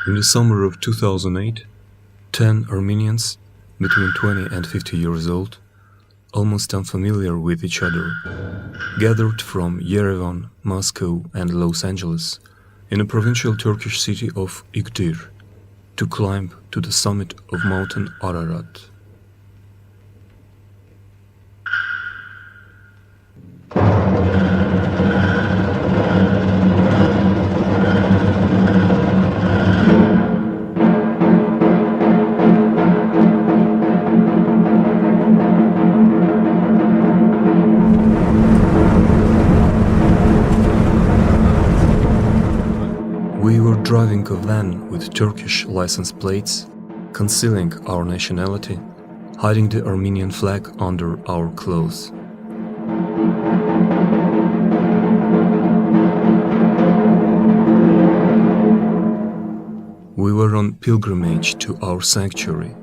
In the summer of 2008, 10 Armenians, between 20 and 50 years old, almost unfamiliar with each other, gathered from Yerevan, Moscow and Los Angeles in a provincial Turkish city of Igdir to climb to the summit of mountain Ararat. We were driving a van with Turkish license plates, concealing our nationality, hiding the Armenian flag under our clothes. We were on pilgrimage to our sanctuary,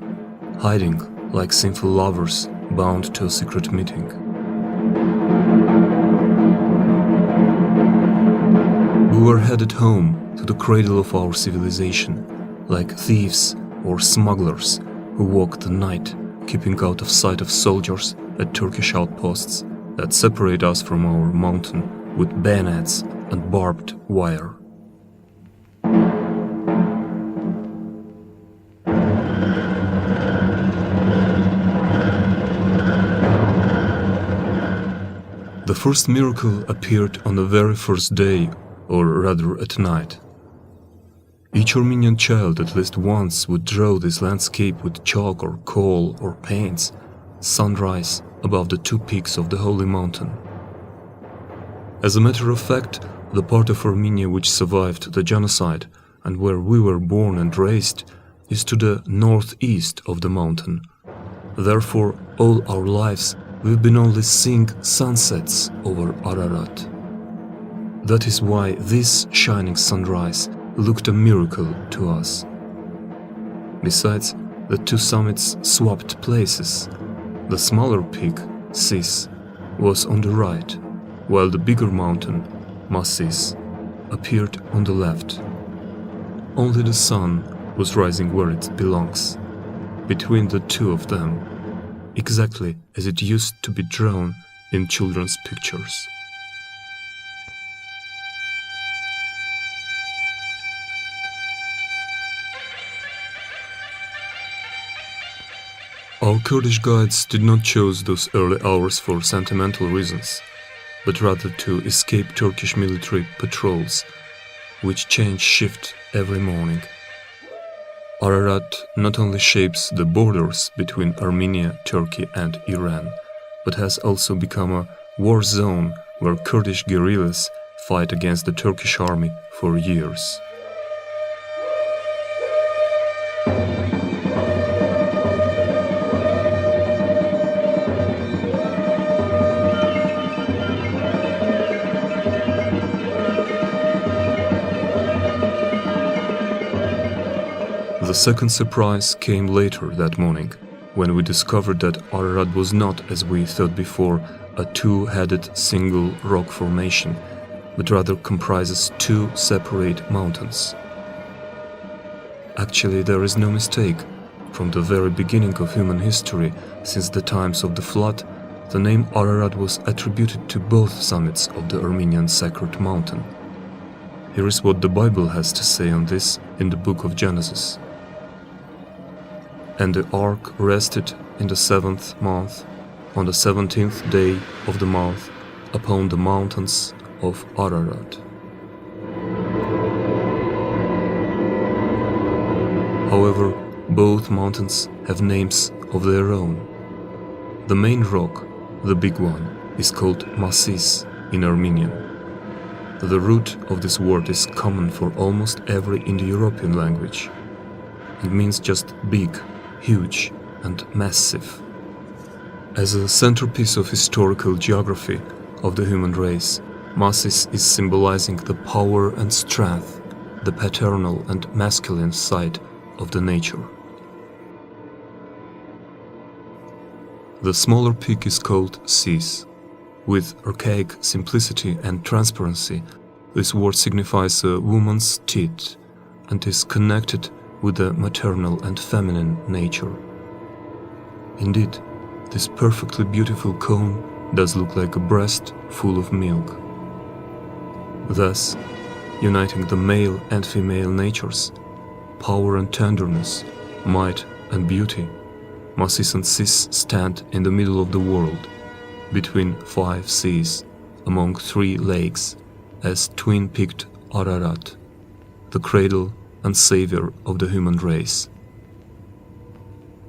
hiding like sinful lovers bound to a secret meeting. We were headed home to the cradle of our civilization, like thieves or smugglers who walk the night, keeping out of sight of soldiers at Turkish outposts that separate us from our mountain with bayonets and barbed wire. The first miracle appeared on the very first day, or rather at night. Each Armenian child at least once would draw this landscape with chalk or coal or paints, sunrise above the two peaks of the holy mountain. As a matter of fact, the part of Armenia which survived the genocide and where we were born and raised is to the northeast of the mountain. Therefore, all our lives we've been only seeing sunsets over Ararat. That is why this shining sunrise looked a miracle to us. Besides, the two summits swapped places. The smaller peak, Sis, was on the right, while the bigger mountain, Massis, appeared on the left. Only the sun was rising where it belongs, between the two of them, exactly as it used to be drawn in children's pictures. Our Kurdish guides did not choose those early hours for sentimental reasons, but rather to escape Turkish military patrols, which change shift every morning. Ararat not only shapes the borders between Armenia, Turkey and Iran, but has also become a war zone where Kurdish guerrillas fight against the Turkish army for years. The second surprise came later that morning, when we discovered that Ararat was not, as we thought before, a two-headed single rock formation, but rather comprises two separate mountains. Actually, there is no mistake. From the very beginning of human history, since the times of the flood, the name Ararat was attributed to both summits of the Armenian sacred mountain. Here is what the Bible has to say on this in the book of Genesis. And the ark rested in the 7th month, on the 17th day of the month, upon the mountains of Ararat. However, both mountains have names of their own. The main rock, the big one, is called Massis in Armenian. The root of this word is common for almost every Indo-European language. It means just big, huge and massive. As a centerpiece of historical geography of the human race, Massis is symbolizing the power and strength, the paternal and masculine side of the nature. The smaller peak is called Sis. With archaic simplicity and transparency, this word signifies a woman's teeth, and is connected with the maternal and feminine nature. Indeed, this perfectly beautiful cone does look like a breast full of milk. Thus, uniting the male and female natures, power and tenderness, might and beauty, Massis and Sis stand in the middle of the world, between 5 seas, among 3 lakes, as twin-peaked Ararat, the cradle and savior of the human race.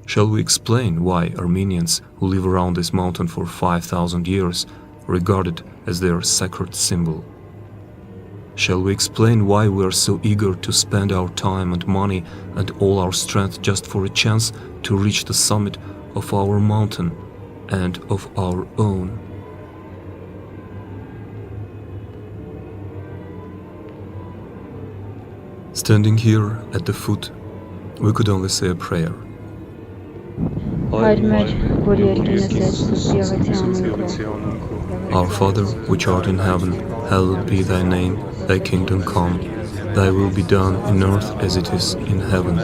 Shall we explain why Armenians who live around this mountain for 5,000 years regard it as their sacred symbol? Shall we explain why we are so eager to spend our time and money and all our strength just for a chance to reach the summit of our mountain and of our own? Standing here at the foot, we could only say a prayer. Our Father, which art in heaven, hallowed be thy name, thy kingdom come, thy will be done in earth as it is in heaven.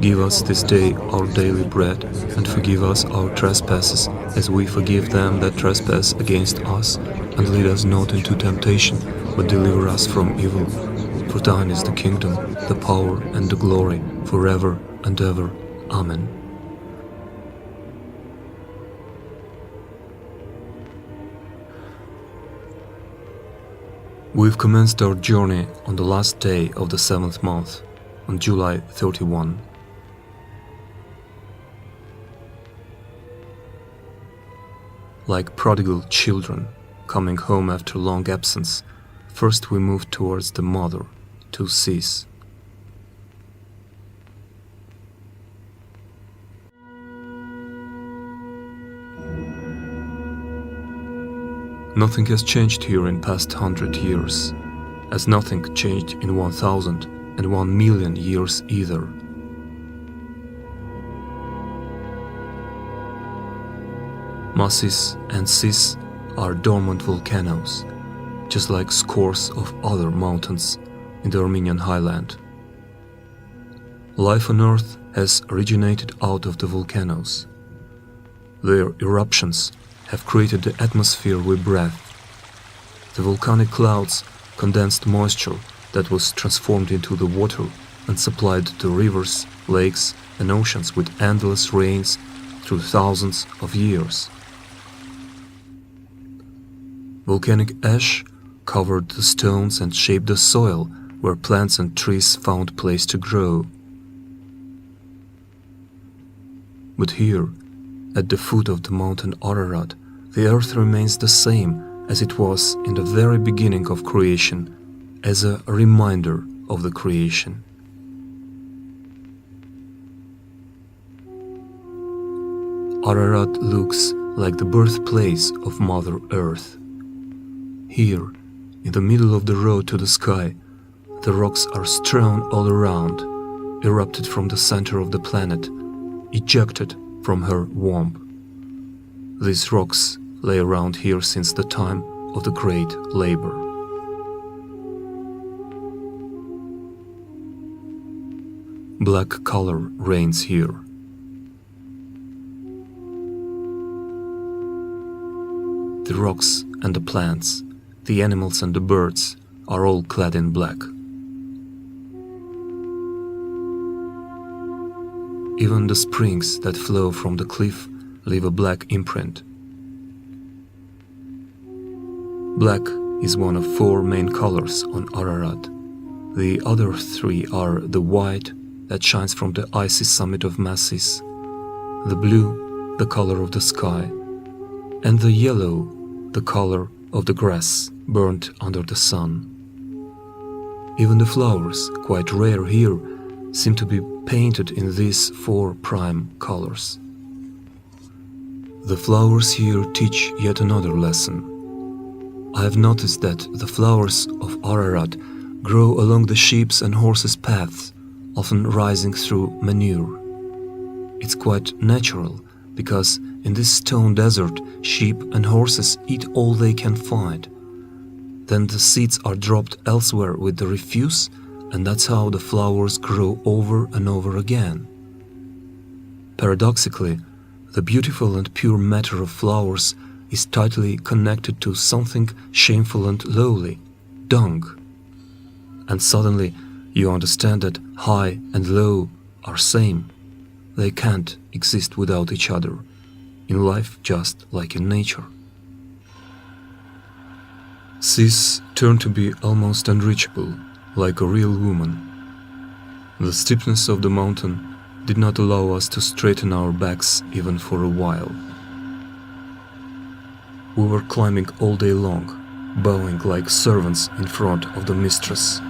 Give us this day our daily bread, and forgive us our trespasses, as we forgive them that trespass against us. And lead us not into temptation, but deliver us from evil. For thine is the kingdom, the power, and the glory, forever and ever. Amen. We've commenced our journey on the last day of the 7th month, on July 31. Like prodigal children coming home after long absence, first we move towards the mother, to Sis. Nothing has changed here in past 100 years, as nothing changed in 1,000 and 1,000,000 years either. Massis and Sis are dormant volcanoes, just like scores of other mountains in the Armenian highland. Life on Earth has originated out of the volcanoes. Their eruptions have created the atmosphere we breathe. The volcanic clouds condensed moisture that was transformed into the water and supplied the rivers, lakes, and oceans with endless rains through thousands of years. Volcanic ash covered the stones and shaped the soil where plants and trees found place to grow. But here, at the foot of the mountain Ararat, the earth remains the same as it was in the very beginning of creation, as a reminder of the creation. Ararat looks like the birthplace of Mother Earth. Here, in the middle of the road to the sky, the rocks are strewn all around, erupted from the center of the planet, ejected from her womb. These rocks lay around here since the time of the Great Labor. Black color reigns here. The rocks and the plants, the animals and the birds are all clad in black. Even the springs that flow from the cliff leave a black imprint. Black is one of 4 main colors on Ararat. The other 3 are the white that shines from the icy summit of Massis, the blue, the color of the sky, and the yellow, the color of the grass burnt under the sun. Even the flowers, quite rare here, seem to be painted in these 4 prime colors. The flowers here teach yet another lesson. I have noticed that the flowers of Ararat grow along the sheep's and horses' paths, often rising through manure. It's quite natural, because in this stone desert, sheep and horses eat all they can find. Then the seeds are dropped elsewhere with the refuse, and that's how the flowers grow over and over again. Paradoxically, the beautiful and pure matter of flowers is tightly connected to something shameful and lowly, dung. And suddenly you understand that high and low are same. They can't exist without each other, in life just like in nature. Sis turned to be almost unreachable, like a real woman. The steepness of the mountain did not allow us to straighten our backs even for a while. We were climbing all day long, bowing like servants in front of the mistress.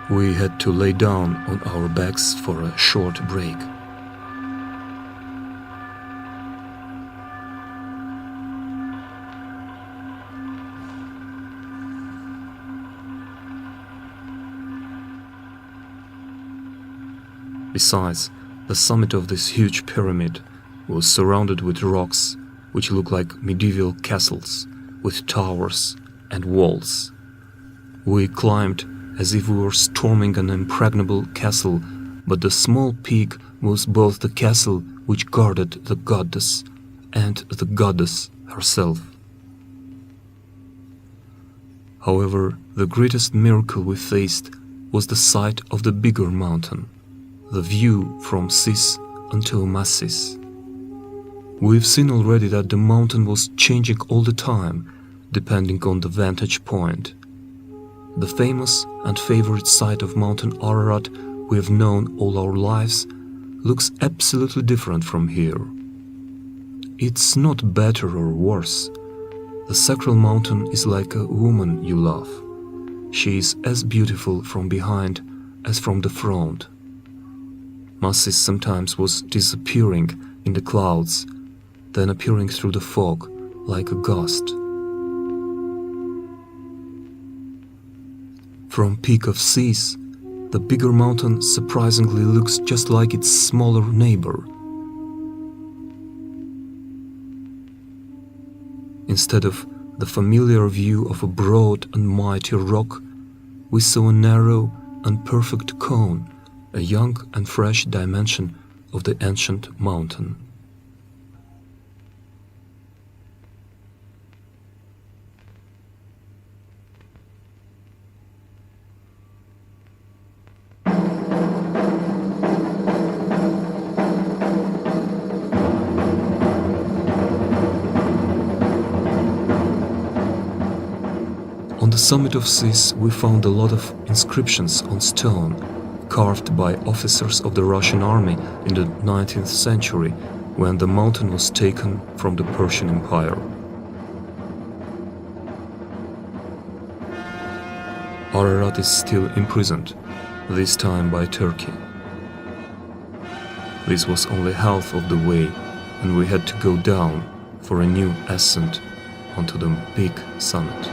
We had to lay down on our backs for a short break. Besides, the summit of this huge pyramid was surrounded with rocks which looked like medieval castles with towers and walls. We climbed as if we were storming an impregnable castle, but the small peak was both the castle which guarded the goddess and the goddess herself. However, the greatest miracle we faced was the sight of the bigger mountain, the view from Sis until Massis. We've seen already that the mountain was changing all the time, depending on the vantage point. The famous and favorite site of Mountain Ararat we have known all our lives looks absolutely different from here. It's not better or worse. The sacral mountain is like a woman you love. She is as beautiful from behind as from the front. Massis sometimes was disappearing in the clouds, then appearing through the fog like a ghost. From peak of Sis, the bigger mountain surprisingly looks just like its smaller neighbor. Instead of the familiar view of a broad and mighty rock, we saw a narrow and perfect cone, a young and fresh dimension of the ancient mountain. On the summit of Sis, we found a lot of inscriptions on stone, carved by officers of the Russian army in the 19th century, when the mountain was taken from the Persian Empire. Ararat is still imprisoned, this time by Turkey. This was only half of the way, and we had to go down for a new ascent onto the big summit.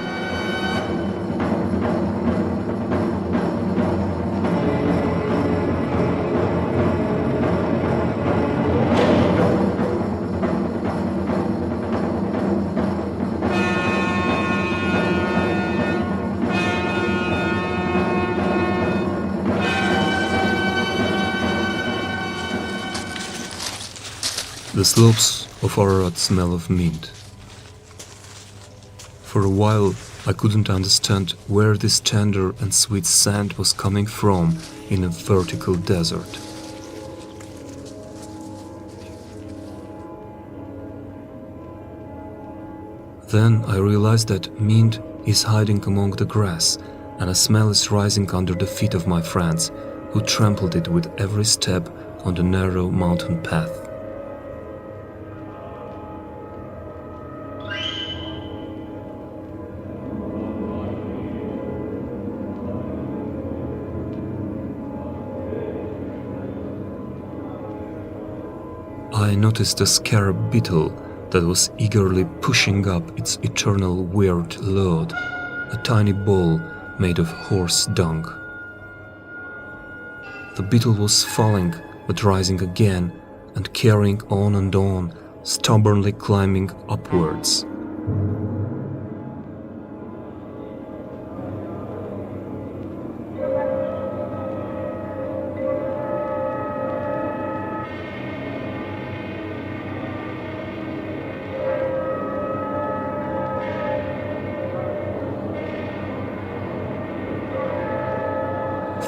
The slopes of Ararat smell of mint. For a while I couldn't understand where this tender and sweet sand was coming from in a vertical desert. Then I realized that mint is hiding among the grass, and a smell is rising under the feet of my friends, who trampled it with every step on the narrow mountain path. I noticed a scarab beetle that was eagerly pushing up its eternal weird load, a tiny ball made of horse dung. The beetle was falling, but rising again, and carrying on, stubbornly climbing upwards.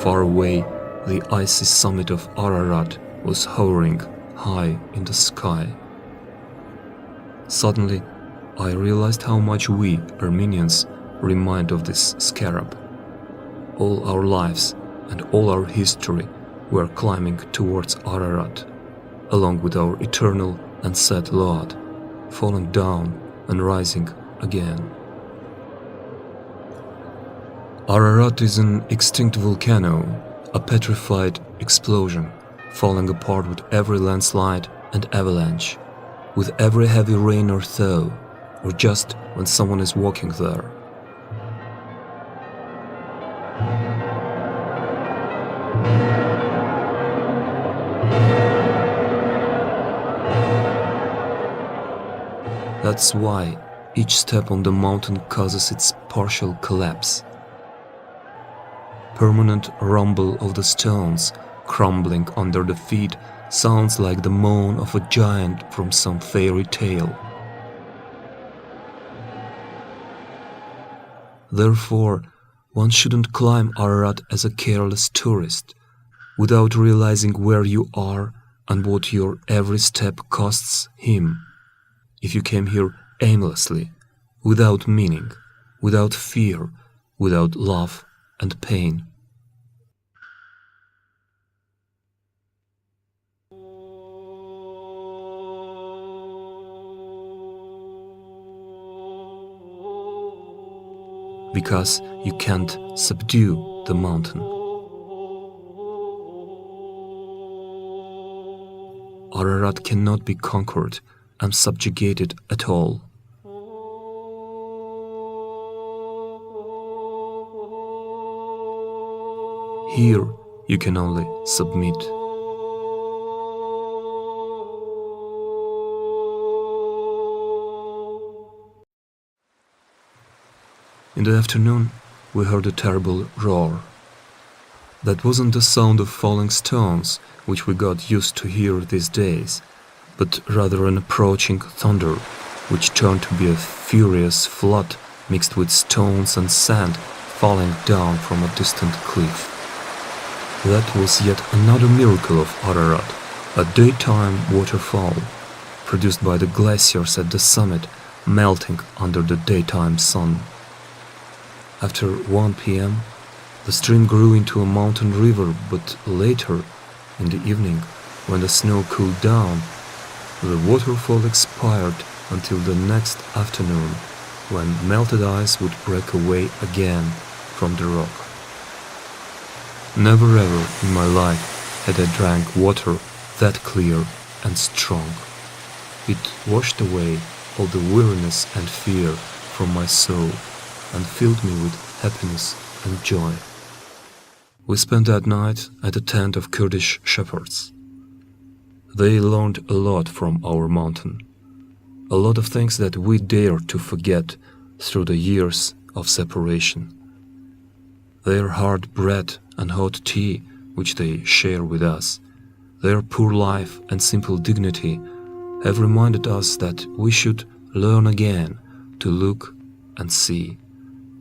Far away, the icy summit of Ararat was hovering high in the sky. Suddenly, I realized how much we, Armenians, remind of this scarab. All our lives and all our history were climbing towards Ararat, along with our eternal and sad Lord, falling down and rising again. Ararat is an extinct volcano, a petrified explosion, falling apart with every landslide and avalanche, with every heavy rain or thaw, or just when someone is walking there. That's why each step on the mountain causes its partial collapse. Permanent rumble of the stones crumbling under the feet sounds like the moan of a giant from some fairy tale. Therefore, one shouldn't climb Ararat as a careless tourist, without realizing where you are and what your every step costs him. If you came here aimlessly, without meaning, without fear, without love and pain. Because you can't subdue the mountain. Ararat cannot be conquered and subjugated at all. Here you can only submit. In the afternoon, we heard a terrible roar. That wasn't the sound of falling stones, which we got used to hear these days, but rather an approaching thunder, which turned to be a furious flood mixed with stones and sand falling down from a distant cliff. That was yet another miracle of Ararat, a daytime waterfall, produced by the glaciers at the summit melting under the daytime sun. After 1 p.m., the stream grew into a mountain river, but later, in the evening, when the snow cooled down, the waterfall expired until the next afternoon, when melted ice would break away again from the rock. Never ever in my life had I drank water that clear and strong. It washed away all the weariness and fear from my soul and filled me with happiness and joy. We spent that night at a tent of Kurdish shepherds. They learned a lot from our mountain, a lot of things that we dared to forget through the years of separation. Their hard bread and hot tea, which they share with us, their poor life and simple dignity have reminded us that we should learn again to look and see,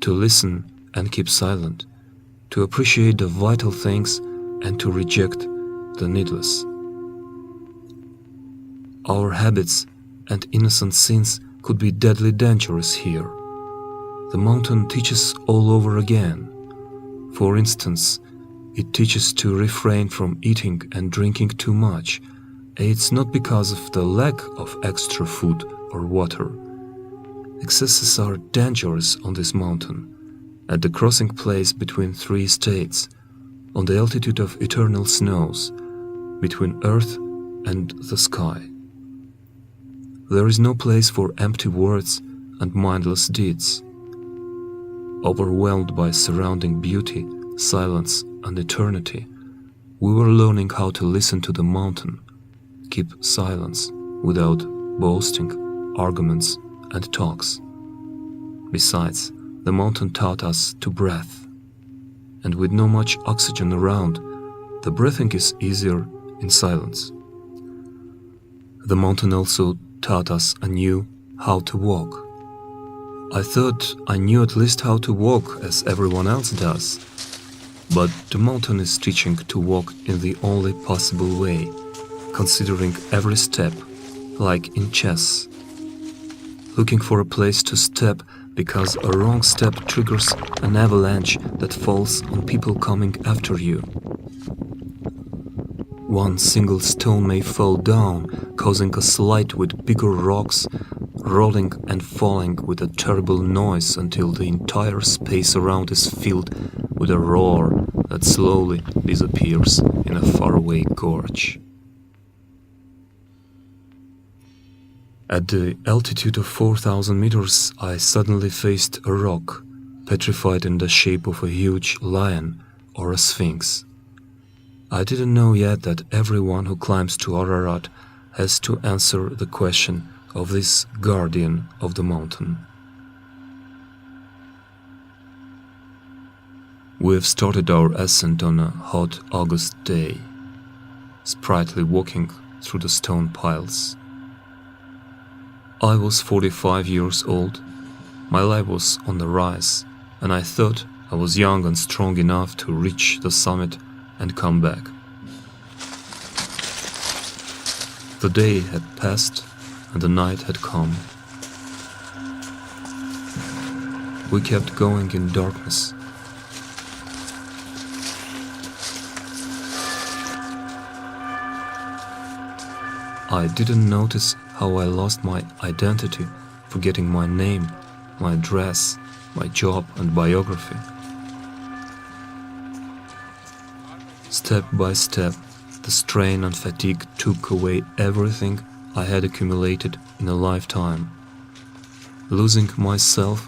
to listen and keep silent, to appreciate the vital things and to reject the needless. Our habits and innocent sins could be deadly dangerous here. The mountain teaches all over again. For instance, it teaches to refrain from eating and drinking too much. It's not because of the lack of extra food or water. Excesses are dangerous on this mountain, at the crossing place between 3 states, on the altitude of eternal snows, between earth and the sky. There is no place for empty words and mindless deeds. Overwhelmed by surrounding beauty, silence, and eternity, we were learning how to listen to the mountain, keep silence without boasting, arguments, and talks. Besides, the mountain taught us to breathe, and with no much oxygen around, the breathing is easier in silence. The mountain also taught us anew how to walk. I thought I knew at least how to walk as everyone else does, but the mountain is teaching to walk in the only possible way, considering every step, like in chess. Looking for a place to step because a wrong step triggers an avalanche that falls on people coming after you. One single stone may fall down, causing a slide with bigger rocks, rolling and falling with a terrible noise until the entire space around is filled with a roar that slowly disappears in a faraway gorge. At the altitude of 4,000 meters, I suddenly faced a rock, petrified in the shape of a huge lion or a sphinx. I didn't know yet that everyone who climbs to Ararat has to answer the question of this guardian of the mountain. We have started our ascent on a hot August day, sprightly walking through the stone piles. I was 45 years old, my life was on the rise, and I thought I was young and strong enough to reach the summit and come back. The day had passed and the night had come. We kept going in darkness. I didn't notice how I lost my identity, forgetting my name, my address, my job and biography. Step by step, the strain and fatigue took away everything I had accumulated in a lifetime. Losing myself,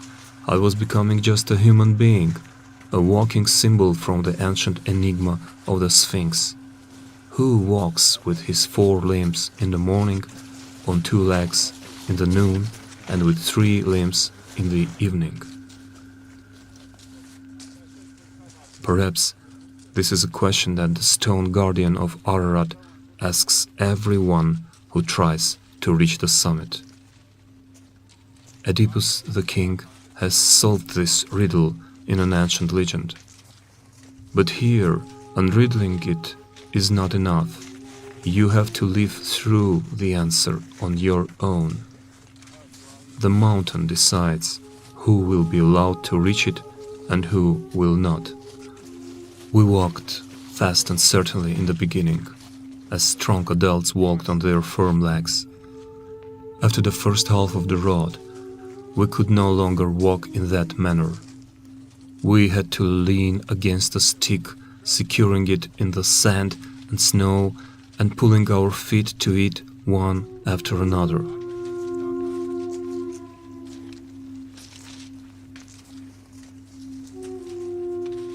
I was becoming just a human being, a walking symbol from the ancient enigma of the Sphinx. Who walks with his 4 limbs in the morning, on 2 legs in the noon, and with 3 limbs in the evening? Perhaps this is a question that the stone guardian of Ararat asks everyone who tries to reach the summit. Oedipus the king has solved this riddle in an ancient legend. But here, unriddling it is not enough. You have to live through the answer on your own. The mountain decides who will be allowed to reach it and who will not. We walked fast and certainly in the beginning, as strong adults walked on their firm legs. After the first half of the road, we could no longer walk in that manner. We had to lean against a stick, securing it in the sand and snow and pulling our feet to it one after another.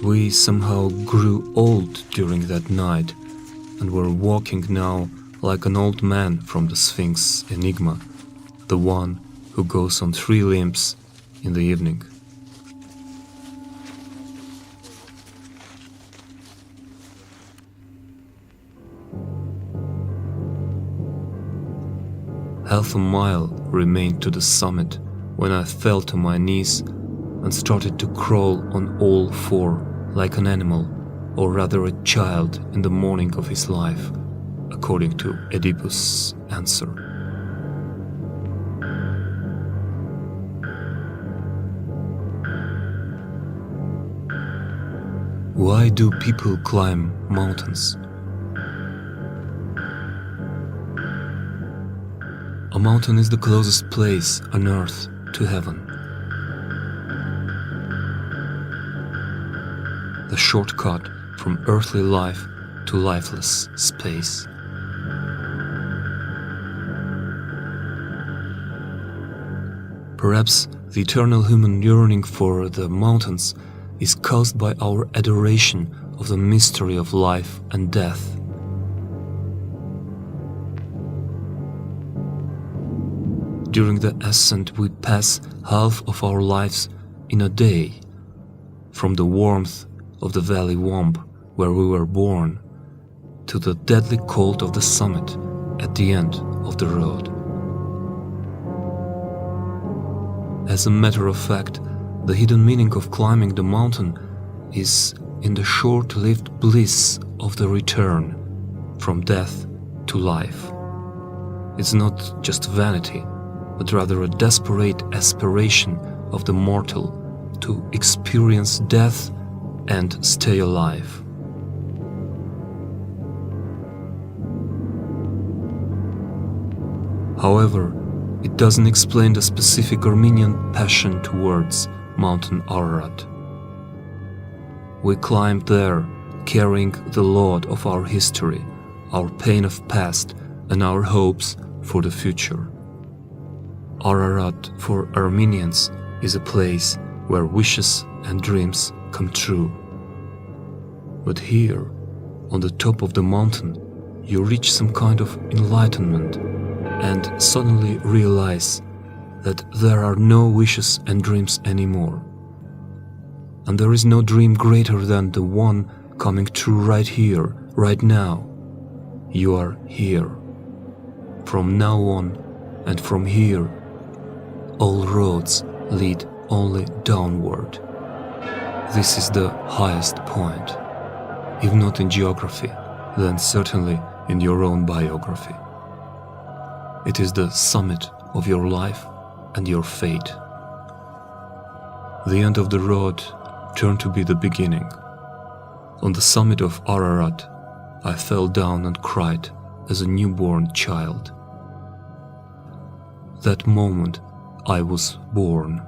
We somehow grew old during that night and were walking now like an old man from the Sphinx enigma, the one who goes on 3 limbs in the evening. Half a mile remained to the summit when I fell to my knees and started to crawl on all 4 like an animal, or rather a child in the morning of his life, according to Oedipus' answer. Why do people climb mountains? A mountain is the closest place on earth to heaven. The shortcut from earthly life to lifeless space. Perhaps the eternal human yearning for the mountains is caused by our adoration of the mystery of life and death. During the ascent we pass half of our lives in a day, from the warmth of the valley womb where we were born to the deadly cold of the summit at the end of the road. As a matter of fact, the hidden meaning of climbing the mountain is in the short-lived bliss of the return from death to life. It's not just vanity, but rather a desperate aspiration of the mortal to experience death and stay alive. However, it doesn't explain the specific Armenian passion towards Mountain Ararat. We climbed there, carrying the load of our history, our pain of past, and our hopes for the future. Ararat for Armenians is a place where wishes and dreams come true. But here, on the top of the mountain, you reach some kind of enlightenment and suddenly realize that there are no wishes and dreams anymore. And there is no dream greater than the one coming true right here, right now. You are here. From now on and from here, all roads lead only downward. This is the highest point. If not in geography, then certainly in your own biography. It is the summit of your life and your fate. The end of the road turned to be the beginning. On the summit of Ararat, I fell down and cried as a newborn child. That moment I was born.